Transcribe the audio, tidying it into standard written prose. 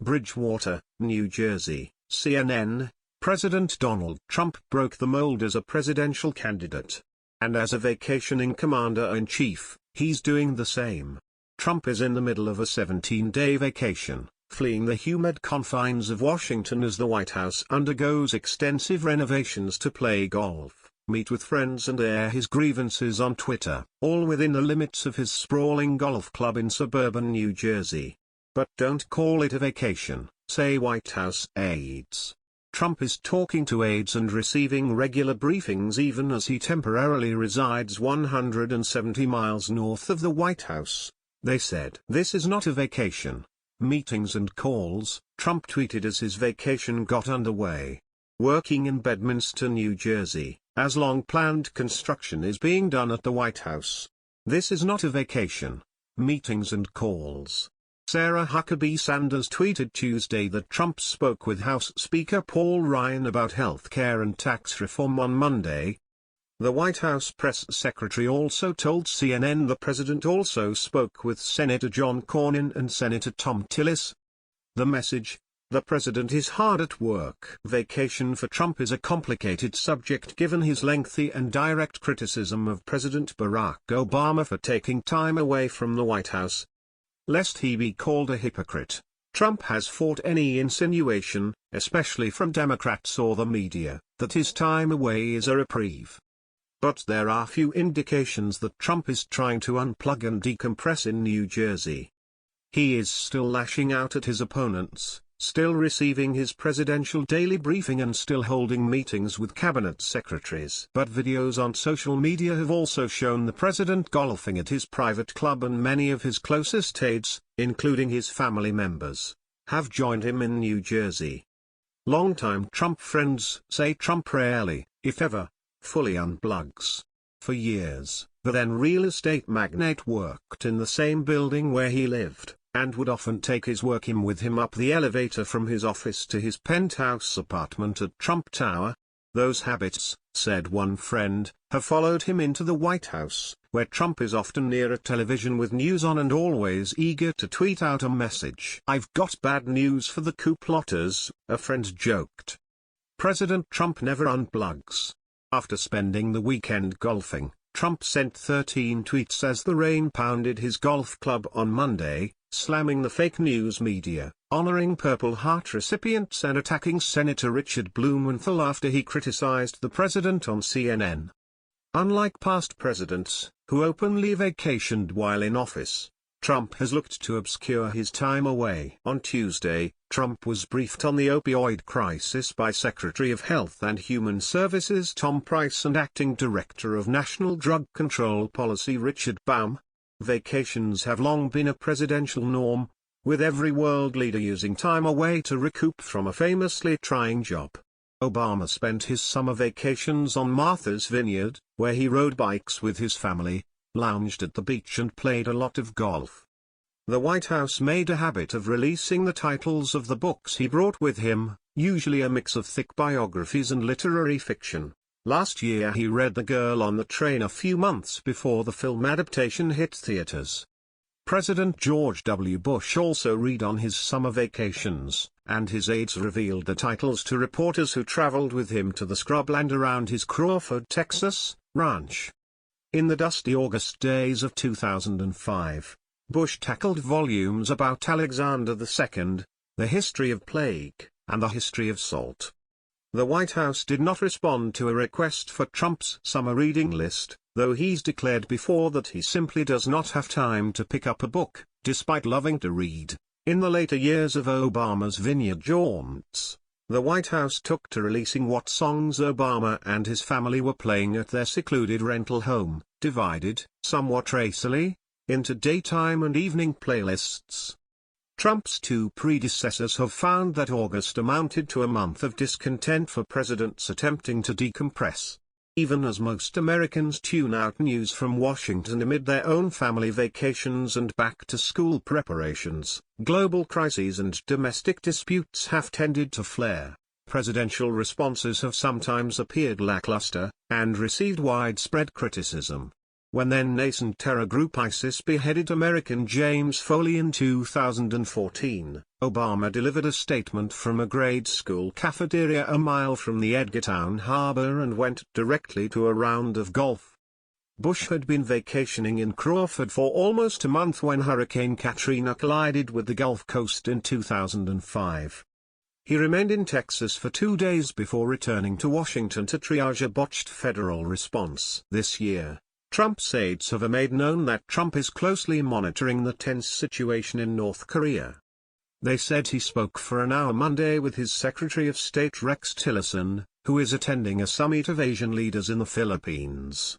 Bridgewater, New Jersey, CNN. President Donald Trump broke the mold as a presidential candidate. And as a vacationing commander-in-chief, he's doing the same. Trump is in the middle of a 17-day vacation, fleeing the humid confines of Washington as the White House undergoes extensive renovations to play golf, meet with friends and air his grievances on Twitter, all within the limits of his sprawling golf club in suburban New Jersey. But don't call it a vacation, say White House aides. Trump is talking to aides and receiving regular briefings even as he temporarily resides 170 miles north of the White House, they said. This is not a vacation. Meetings and calls, Trump tweeted as his vacation got underway. Working in Bedminster, New Jersey, as long-planned construction is being done at the White House. This is not a vacation. Meetings and calls. Sarah Huckabee Sanders tweeted Tuesday that Trump spoke with House Speaker Paul Ryan about health care and tax reform on Monday. The White House press secretary also told CNN the president also spoke with Senator John Cornyn and Senator Tom Tillis. The message: the president is hard at work. Vacation for Trump is a complicated subject given his lengthy and direct criticism of President Barack Obama for taking time away from the White House. Lest he be called a hypocrite, Trump has fought any insinuation, especially from Democrats or the media, that his time away is a reprieve. But there are few indications that Trump is trying to unplug and decompress in New Jersey. He is still lashing out at his opponents, still receiving his presidential daily briefing and still holding meetings with cabinet secretaries. But videos on social media have also shown the president golfing at his private club, and many of his closest aides, including his family members, have joined him in New Jersey. Longtime Trump friends say Trump rarely, if ever, fully unplugs. For years, the then real estate magnate worked in the same building where he lived, and would often take his work with him up the elevator from his office to his penthouse apartment at Trump Tower. Those habits, said one friend, have followed him into the White House, where Trump is often near a television with news on and always eager to tweet out a message. "I've got bad news for the coup plotters," a friend joked. President Trump never unplugs. After spending the weekend golfing, Trump sent 13 tweets as the rain pounded his golf club on Monday, slamming the fake news media, honoring Purple Heart recipients and attacking Senator Richard Blumenthal after he criticized the president on CNN. Unlike past presidents, who openly vacationed while in office, Trump has looked to obscure his time away. On Tuesday, Trump was briefed on the opioid crisis by Secretary of Health and Human Services Tom Price and Acting Director of National Drug Control Policy Richard Baum. Vacations have long been a presidential norm, with every world leader using time away to recoup from a famously trying job. Obama spent his summer vacations on Martha's Vineyard, where he rode bikes with his family, lounged at the beach and played a lot of golf. The White House made a habit of releasing the titles of the books he brought with him, usually a mix of thick biographies and literary fiction. Last year he read The Girl on the Train a few months before the film adaptation hit theaters. President George W. Bush also read on his summer vacations, and his aides revealed the titles to reporters who traveled with him to the scrubland around his Crawford, Texas, ranch. In the dusty August days of 2005, Bush tackled volumes about Alexander II, the history of plague, and the history of salt. The White House did not respond to a request for Trump's summer reading list, though he's declared before that he simply does not have time to pick up a book, despite loving to read. In the later years of Obama's vineyard jaunts, the White House took to releasing what songs Obama and his family were playing at their secluded rental home, divided, somewhat racily, into daytime and evening playlists. Trump's two predecessors have found that August amounted to a month of discontent for presidents attempting to decompress. Even as most Americans tune out news from Washington amid their own family vacations and back-to-school preparations, global crises and domestic disputes have tended to flare. Presidential responses have sometimes appeared lackluster, and received widespread criticism. When then-nascent terror group ISIS beheaded American James Foley in 2014, Obama delivered a statement from a grade school cafeteria a mile from the Edgartown harbor and went directly to a round of golf. Bush had been vacationing in Crawford for almost a month when Hurricane Katrina collided with the Gulf Coast in 2005. He remained in Texas for 2 days before returning to Washington to triage a botched federal response. This year, Trump's aides have made known that Trump is closely monitoring the tense situation in North Korea. They said he spoke for an hour Monday with his Secretary of State Rex Tillerson, who is attending a summit of Asian leaders in the Philippines.